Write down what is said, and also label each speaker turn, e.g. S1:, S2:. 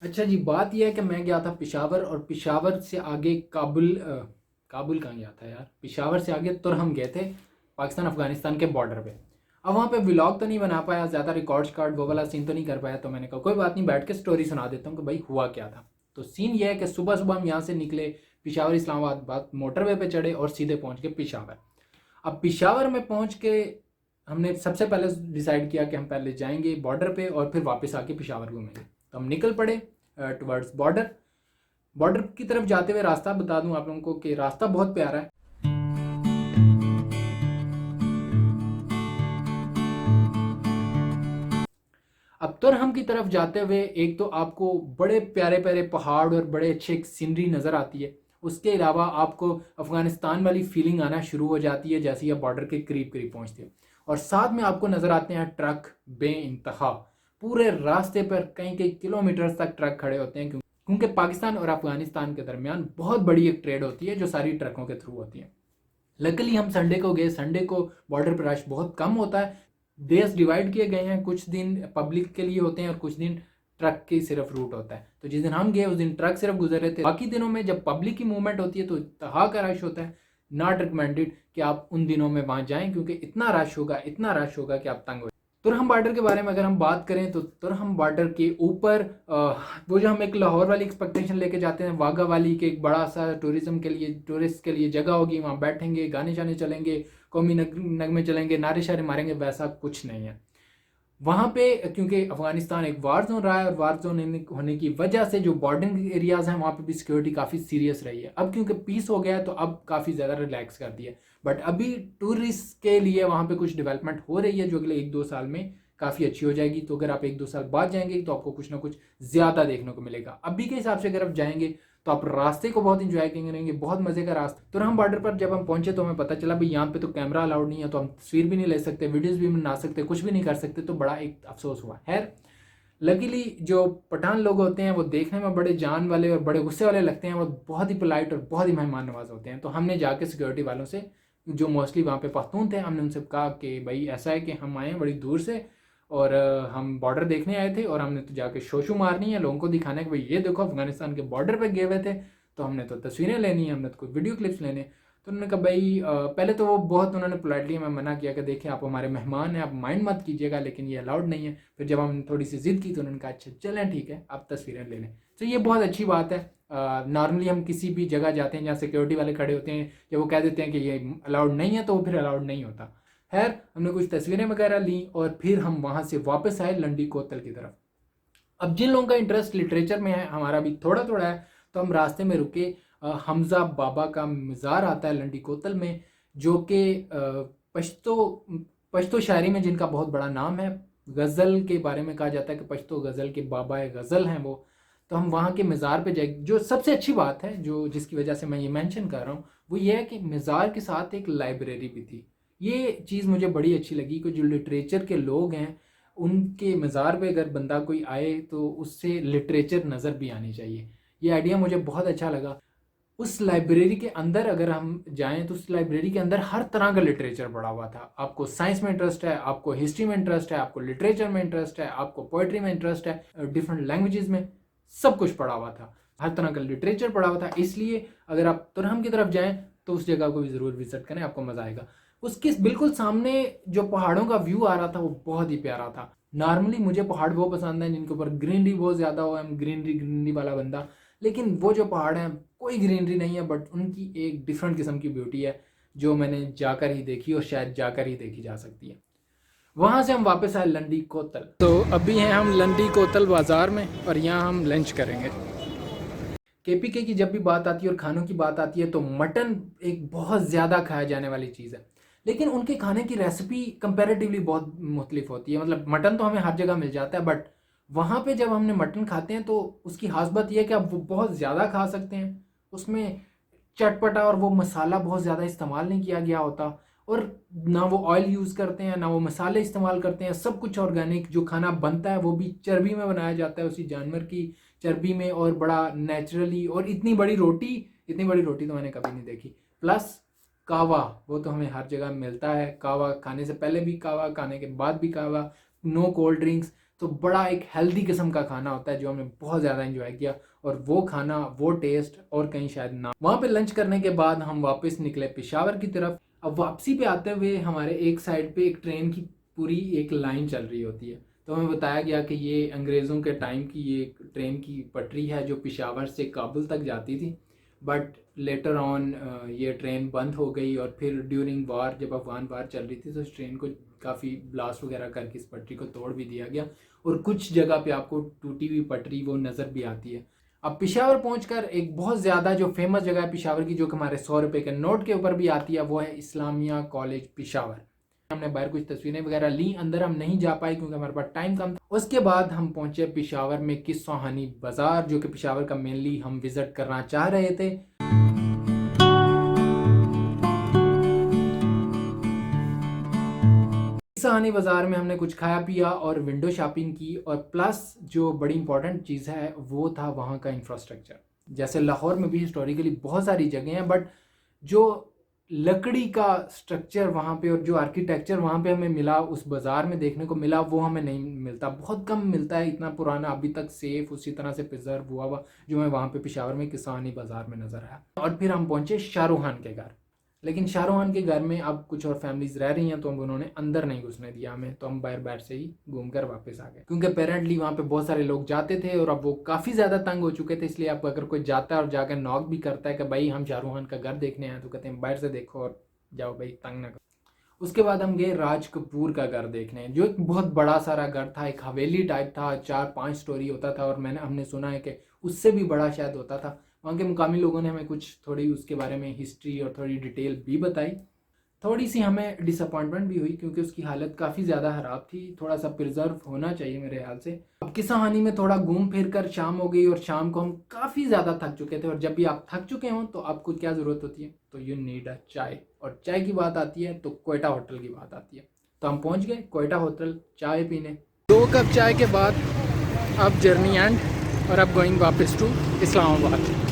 S1: अच्छा जी, बात यह है कि मैं गया था पेशावर और पेशावर से आगे काबुल काबुल कहाँ गया था यार, पेशावर से आगे तुरहम गए थे, पाकिस्तान अफगानिस्तान के बॉर्डर पे। अब वहाँ पे व्लॉग तो नहीं बना पाया, ज़्यादा रिकॉर्ड्स कार्ड वो वाला सीन तो नहीं कर पाया, तो मैंने कहा कोई बात नहीं, बैठ के स्टोरी सुना देता हूँ कि भाई हुआ क्या था। तो सीन ये है कि सुबह सुबह हम यहाँ से निकले, पेशावर इस्लामाबाद बात मोटरवे पे चढ़े और सीधे पहुँच गए पेशावर। अब पेशावर में पहुँच के हमने सबसे पहले डिसाइड किया कि हम पहले जाएंगे बॉर्डर पे और फिर वापस आके पेशावर घूमेंगे। तो हम निकल पड़े टुवर्ड्स बॉर्डर। बॉर्डर की तरफ जाते हुए रास्ता बता दूं आप लोगों को कि रास्ता बहुत प्यारा है। अब तुरहम की तरफ जाते हुए एक तो आपको बड़े प्यारे प्यारे पहाड़ और बड़े अच्छे सीनरी नज़र आती है। उसके अलावा आपको अफगानिस्तान वाली फीलिंग आना शुरू हो जाती है जैसे ही आप बॉर्डर के करीब करीब पहुंचते हैं। और साथ में आपको नज़र आते हैं ट्रक बे इंतहा, पूरे रास्ते पर कई कई किलोमीटर तक ट्रक खड़े होते हैं, क्योंकि पाकिस्तान और अफगानिस्तान के दरमियान बहुत बड़ी एक ट्रेड होती है जो सारी ट्रकों के थ्रू होती है। लकीली हम संडे को गए, संडे को बॉर्डर पर रश बहुत कम होता है। देश डिवाइड किए गए हैं, कुछ दिन पब्लिक के लिए होते हैं और कुछ दिन ट्रक के सिर्फ रूट होता है। तो जिस दिन हम गए उस दिन ट्रक सिर्फ गुजर रहे थे, बाकी दिनों में जब पब्लिक की मूवमेंट होती है तो इतना का रश होता है। नॉट रिकमेंडेड कि आप उन दिनों में वहां जाएं, क्योंकि इतना रश होगा, इतना रश होगा कि आप तंग हो। तुरहम बॉर्डर के बारे में अगर हम बात करें तो तुरहम बॉर्डर के ऊपर वो जो हम एक लाहौर वाली एक्सपेक्टेशन लेके जाते हैं, वाघा वाली के एक बड़ा सा टूरिज्म के लिए, टूरिस्ट के लिए जगह होगी, वहाँ बैठेंगे, गाने शाने चलेंगे, कौमी नगमे चलेंगे, नारे शारे मारेंगे, वैसा कुछ नहीं है वहाँ पे। क्योंकि अफगानिस्तान एक वार जोन रहा है और वार जोन होने की वजह से जो बॉर्डरिंग एरियाज हैं वहाँ पे भी सिक्योरिटी काफ़ी सीरियस रही है। अब क्योंकि पीस हो गया है तो अब काफ़ी ज़्यादा रिलैक्स कर दिया है, बट अभी टूरिस्ट के लिए वहाँ पे कुछ डेवलपमेंट हो रही है जो अगले 1-2 साल में काफ़ी अच्छी हो जाएगी। तो अगर आप 1-2 साल बाद जाएंगे तो आपको कुछ ना कुछ ज़्यादा देखने को मिलेगा। अभी के हिसाब से अगर आप जाएंगे तो आप रास्ते को बहुत इंजॉय करेंगे, बहुत मजे का रास्ता। तो हम बॉर्डर पर जब हम पहुंचे तो हमें पता चला भाई यहाँ पे तो कैमरा अलाउड नहीं है, तो हम तस्वीर भी नहीं ले सकते, वीडियोस भी बना सकते, कुछ भी नहीं कर सकते। तो बड़ा एक अफसोस हुआ। खैर, लकीली जो पठान लोग होते हैं वो देखने में बड़े जान वाले और बड़े गुस्से वाले लगते हैं, वो बहुत ही पोलाइट और बहुत ही मेहमान नवाज होते हैं। तो हमने जाके सिक्योरिटी वालों से, जो मोस्टली वहाँ पे पख्तून थे, हमने उनसे कहा कि भाई ऐसा है कि हम आए हैं बड़ी दूर से और हम बॉर्डर देखने आए थे और हमने तो जाके शोशू मारनी है, लोगों को दिखाना है कि भाई ये देखो अफगानिस्तान के बॉर्डर पे गए हुए थे, तो हमने तो तस्वीरें लेनी है, हमने तो कोई वीडियो क्लिप्स लेने। तो उन्होंने कहा भाई पहले तो वो बहुत, उन्होंने पोलाइटली हमें मना किया कि देखिए आप हमारे मेहमान हैं, आप माइंड मत कीजिएगा, लेकिन ये अलाउड नहीं है। फिर जब हम थोड़ी सी जिद की तो उन्होंने कहा अच्छा चलें ठीक है, आप तस्वीरें ले लें। तो ये बहुत अच्छी बात है। नॉर्मली हम किसी भी जगह जाते हैं जहाँ सिक्योरिटी वाले खड़े होते हैं, जब वो कह देते हैं कि ये अलाउड नहीं है तो वो फिर अलाउड नहीं होता। खैर, हमने कुछ तस्वीरें वगैरह ली और फिर हम वहाँ से वापस आए लंडी कोतल की तरफ। अब जिन लोगों का इंटरेस्ट लिटरेचर में है, हमारा भी थोड़ा थोड़ा है, तो हम रास्ते में रुके। हमजा बाबा का मज़ार आता है लंडी कोतल में, जो कि पश्तो पश्तो शायरी में जिनका बहुत बड़ा नाम है। गज़ल के बारे में कहा जाता है कि पश्तो गज़ल के बाबा गज़ल हैं वो। तो हम वहाँ के मज़ार पे जाए। जो सबसे अच्छी बात है, जो जिसकी वजह से मैं ये मेंशन कर रहा हूँ, वो ये है कि मज़ार के साथ एक लाइब्रेरी भी थी। ये चीज़ मुझे बड़ी अच्छी लगी कि जो लिटरेचर के लोग हैं उनके मज़ार पे अगर बंदा कोई आए तो उससे लिटरेचर नज़र भी आनी चाहिए। ये आइडिया मुझे बहुत अच्छा लगा। उस लाइब्रेरी के अंदर अगर हम जाएं तो उस लाइब्रेरी के अंदर हर तरह का लिटरेचर पड़ा हुआ था। आपको साइंस में इंटरेस्ट है, आपको हिस्ट्री में इंटरेस्ट है, आपको लिटरेचर में इंटरेस्ट है, आपको पोइट्री में इंटरेस्ट है, डिफरेंट लैंग्वेजेस में सब कुछ पड़ा हुआ था। हर तरह का लिटरेचर पड़ा हुआ था। इसलिए अगर आप तुरहम की तरफ जाएं तो उस जगह को भी ज़रूर विजिट करें, आपको मज़ा आएगा। उसके बिल्कुल सामने जो पहाड़ों का व्यू आ रहा था वो बहुत ही प्यारा था। नॉर्मली मुझे पहाड़ वो पसंद है जिनके ऊपर ग्रीनरी बहुत ज़्यादा हो, हम ग्रीनरी ग्रीनरी वाला बंदा। लेकिन वो जो पहाड़ हैं कोई ग्रीनरी नहीं है, बट उनकी एक डिफरेंट किस्म की ब्यूटी है जो मैंने जाकर ही देखी और शायद जाकर ही देखी जा सकती है। वहाँ से हम वापस आए लंडी कोतल। तो अभी हैं हम लंडी कोतल बाज़ार में और यहाँ हम लंच करेंगे। केपीके की जब भी बात आती है और खानों की बात आती है तो मटन एक बहुत ज़्यादा खाया जाने वाली चीज़ है। लेकिन उनके खाने की रेसिपी कंपैरेटिवली बहुत मुख्तलिफ होती है। मतलब मटन तो हमें हर जगह मिल जाता है, बट वहाँ पे जब हमने मटन खाते हैं तो उसकी खास बात यह है कि आप वो बहुत ज़्यादा खा सकते हैं। उसमें चटपटा और वो मसाला बहुत ज़्यादा इस्तेमाल नहीं किया गया होता, और ना वो ऑयल यूज़ करते हैं ना वो मसाले इस्तेमाल करते हैं। सब कुछ ऑर्गेनिक, जो खाना बनता है वो भी चर्बी में बनाया जाता है, उसी जानवर की चर्बी में, और बड़ा नेचुरली। और इतनी बड़ी रोटी तो मैंने कभी नहीं देखी। प्लस कावा, वो तो हमें हर जगह मिलता है। कावा खाने से पहले भी कावा, खाने के बाद भी कावा, नो कोल्ड ड्रिंक्स। तो बड़ा एक हेल्दी किस्म का खाना होता है जो हमने बहुत ज़्यादा एंजॉय किया, और वो खाना, वो टेस्ट और कहीं शायद ना। वहाँ पे लंच करने के बाद हम वापस निकले पेशावर की तरफ। अब वापसी पे आते हुए हमारे एक साइड पे एक ट्रेन की पूरी एक लाइन चल रही होती है। तो हमें बताया गया कि ये अंग्रेज़ों के टाइम की ये ट्रेन की पटरी है जो पेशावर से काबुल तक जाती थी, बट लेटर ऑन ये ट्रेन बंद हो गई, और फिर ड्यूरिंग वार जब अफगान वार चल रही थी तो इस ट्रेन को काफ़ी ब्लास्ट वगैरह करके इस पटरी को तोड़ भी दिया गया, और कुछ जगह पे आपको टूटी हुई पटरी वो नज़र भी आती है। अब पेशावर पहुंचकर एक बहुत ज़्यादा जो फेमस जगह है पेशावर की, जो कि हमारे 100 रुपये के नोट के ऊपर भी आती है, वो है इस्लामिया कॉलेज पेशावर। हमने बाहर कुछ तस्वीरें वगैरह ली, अंदर हम नहीं जा पाए क्योंकि हमारे पास टाइम कम था। उसके बाद हम पहुंचे पेशावर में किस्सा हानी बाज़ार, जो कि पेशावर का मेनली हम विज़िट करना चाह रहे थे। सहानी बाज़ार में हमने कुछ खाया पिया और विंडो शॉपिंग की, और प्लस जो बड़ी इंपॉर्टेंट चीज़ है वो था वहाँ का इंफ्रास्ट्रक्चर। जैसे लाहौर में भी हिस्टोरिकली बहुत सारी जगह हैं, बट जो लकड़ी का स्ट्रक्चर वहाँ पे और जो आर्किटेक्चर वहाँ पे हमें मिला, उस बाज़ार में देखने को मिला, वो हमें नहीं मिलता, बहुत कम मिलता है। इतना पुराना अभी तक सेफ उसी तरह से प्रिजर्व हुआ जो हमें वहाँ पे पेशावर में किसानी बाज़ार में नज़र आया। और फिर हम पहुँचे शाहरुखान के घर, लेकिन शाहरुखान के घर में अब कुछ और फैमिलीज रह रही हैं, तो हम उन्होंने अंदर नहीं घुसने दिया हमें, तो हम बाहर बाहर से ही घूमकर वापस आ गए, क्योंकि अपेरेंटली वहाँ पे बहुत सारे लोग जाते थे और अब वो काफ़ी ज़्यादा तंग हो चुके थे। इसलिए अब अगर कोई जाता है और जाकर नॉक भी करता है कि भाई हम शाहरुखान का घर देखने आए, तो कहते हैं बाहर से देखो और जाओ भाई, तंग ना करो। उसके बाद हम गए राज कपूर का घर देखने, जो एक बहुत बड़ा सारा घर था, एक हवेली टाइप था, 4-5 स्टोरी होता था, और हमने सुना है कि उससे भी बड़ा शायद होता था। वहाँ के मुकामी लोगों ने हमें कुछ थोड़ी उसके बारे में हिस्ट्री और थोड़ी डिटेल भी बताई। थोड़ी सी हमें डिसअपॉइंटमेंट भी हुई क्योंकि उसकी हालत काफ़ी ज़्यादा ख़राब थी, थोड़ा सा प्रिजर्व होना चाहिए मेरे ख्याल से। अब किस्सा हानी में थोड़ा घूम फिर कर शाम हो गई, और शाम को हम काफ़ी ज़्यादा थक चुके थे, और जब भी आप थक चुके हों तो आपको क्या ज़रूरत होती है, तो यू नीड अ चाय, और चाय की बात आती है तो क्वेटा होटल की बात आती है। तो हम पहुँच गए क्वेटा होटल चाय पीने। 2 कप चाय के बाद अब जर्नी एंड, और अब गोइंग वापस टू इस्लामाबाद।